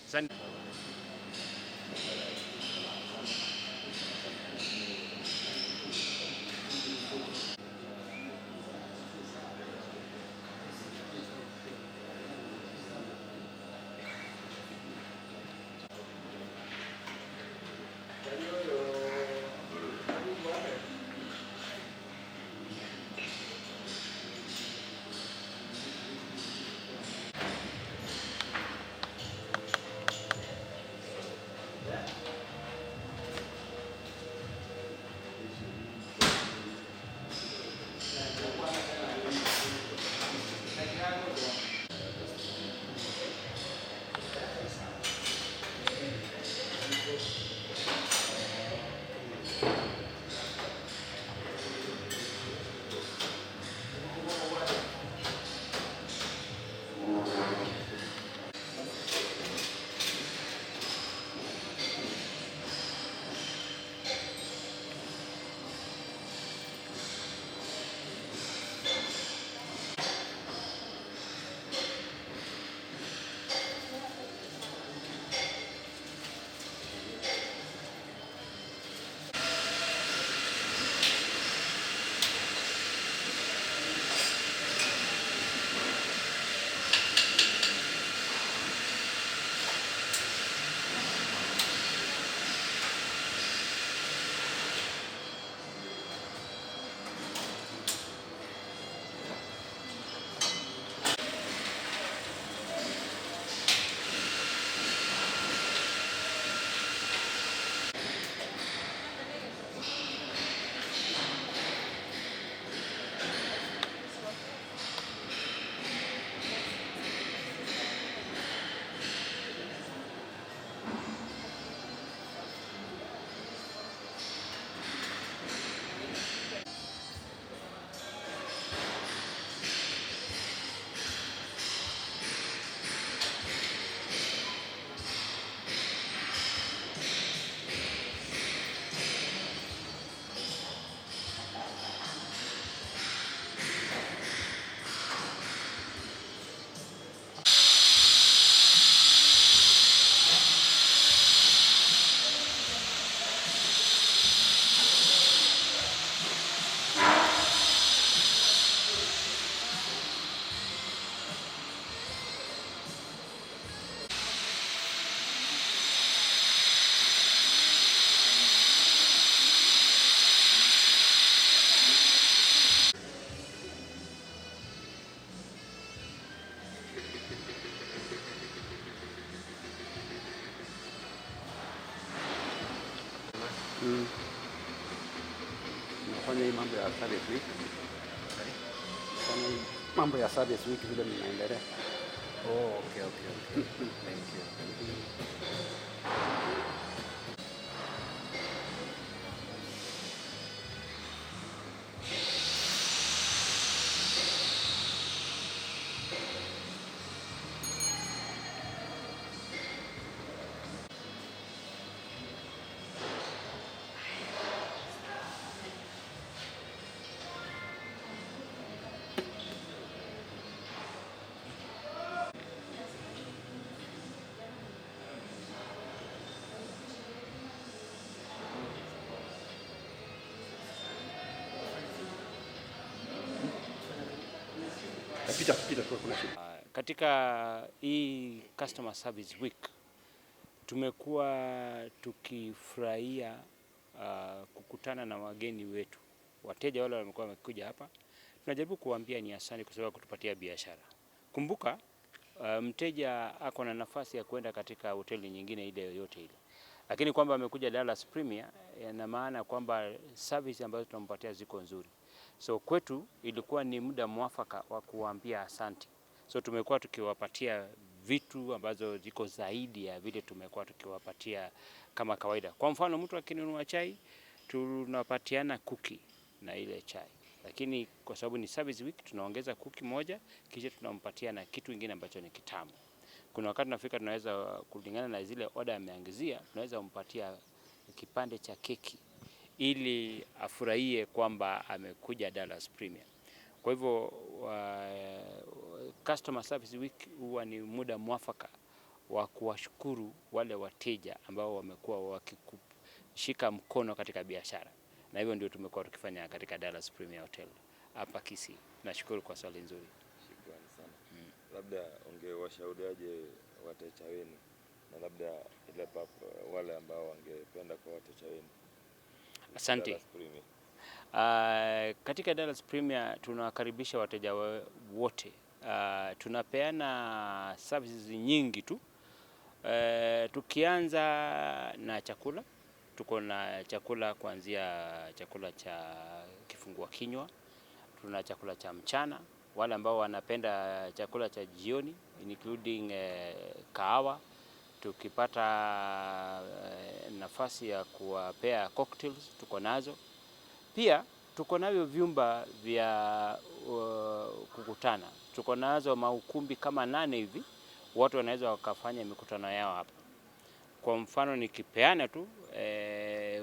Asante. Nafanya hii mambo ya service week. Nafanya hii mambo ya service week vile ninaendelea. Oh, okay. Thank you. Katika hii Customer Service Week tumekuwa tukifurahia kukutana na wageni wetu, wateja wale wamekuwa wamekuja hapa. Tunajaribu kuambia ni asante kwa sababu kutupatia biashara. Kumbuka mteja ako na nafasi ya kwenda katika hoteli nyingine ile yoyote ile, lakini kwamba amekuja Dallas Premier ina maana kwamba service ambazo tunampatia ziko nzuri. So kwetu ilikuwa ni muda mwafaka wa kuambia asante. So tumekuwa tukiwapatia vitu ambazo ziko zaidi ya vile tumekuwa tukiwapatia kama kawaida. Kwa mfano mtu akinunua chai tunapatiana kuki na ile chai. Lakini kwa sababu ni service week tunaongeza kuki moja kisha tunampatia na kitu kingine ambacho ni kitamu. Kuna wakati tunafika tunaweza kulingana na zile order ameangazia, tunaweza kumpatia kipande cha keki ili afurahie kwamba amekuja Dallas Premier. Kwa hivyo Customer Service Week huwa ni muda mwafaka wa kuwashukuru wale wateja ambao wamekuwa wakikushika mkono katika biashara, na hivyo ndio tumekuwa tukifanya katika Dallas Premier Hotel hapa Kisii. Nashukuru kwa swali nzuri. Shukrani sana. Labda ungewashauriaje wateja wenu, na labda ile wale ambao wangependa kwa wateja wenu? Asante. Katika Dallas Premier tunawakaribisha wateja wote. Tunapeana services nyingi tu. Tukianza na chakula, tuko na chakula kuanzia chakula cha kifungua kinywa, tuna chakula cha mchana, wale ambao wanapenda chakula cha jioni including kahawa, tukipata nafasi ya kuwapea cocktails tuko nazo. Pia tuko navyo vyumba vya kukutana, tuko nazo maukumbi kama 8 hivi, watu wanaweza wakafanya mikutano yao hapa. Kwa mfano nikipeana tu,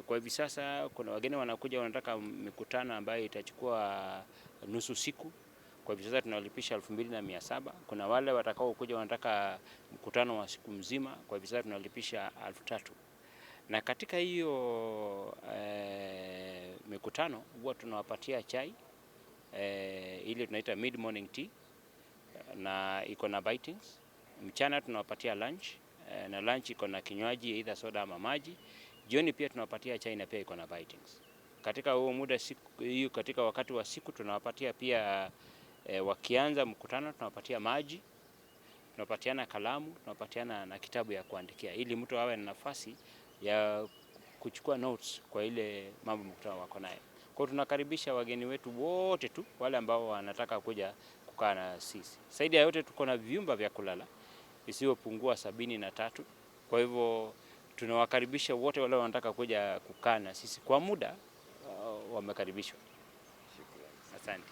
kwa hivi sasa kuna wageni wanakuja wanataka mikutano ambayo itachukua nusu siku. Kwa hivi sasa tunalipisha 2,700. Kuna wale watakao kuja wanataka mkutano wa siku mzima, kwa hivi sasa tunalipisha 3,000. Na katika hiyo mikutano huwa tunawapatia chai ile tunaita mid morning tea, na iko na bitings. Mchana tunawapatia lunch, na lunch iko na kinywaji either soda ama maji. Jioni pia tunawapatia chai na pia iko na bitings. Katika huo muda siku hiyo, katika wakati wa siku tunawapatia pia wakianza mkutano tunawapatia maji, tunapatiana kalamu, tunapatiana na kitabu ya kuandikia ili mtu awe na nafasi ya kuchukua notes kwa ile mambo mkutano wako naye. Kwa hiyo tunakaribisha wageni wetu wote tu, wale ambao wanataka kuja kukaa na sisi. Zaidi ya yote tuko na vyumba vya kulala isiyopungua 73. Kwa hivyo tunawakaribisha wote wale wanataka kuja kukaa na sisi kwa muda, wamekaribishwa. Shukrani. Asante.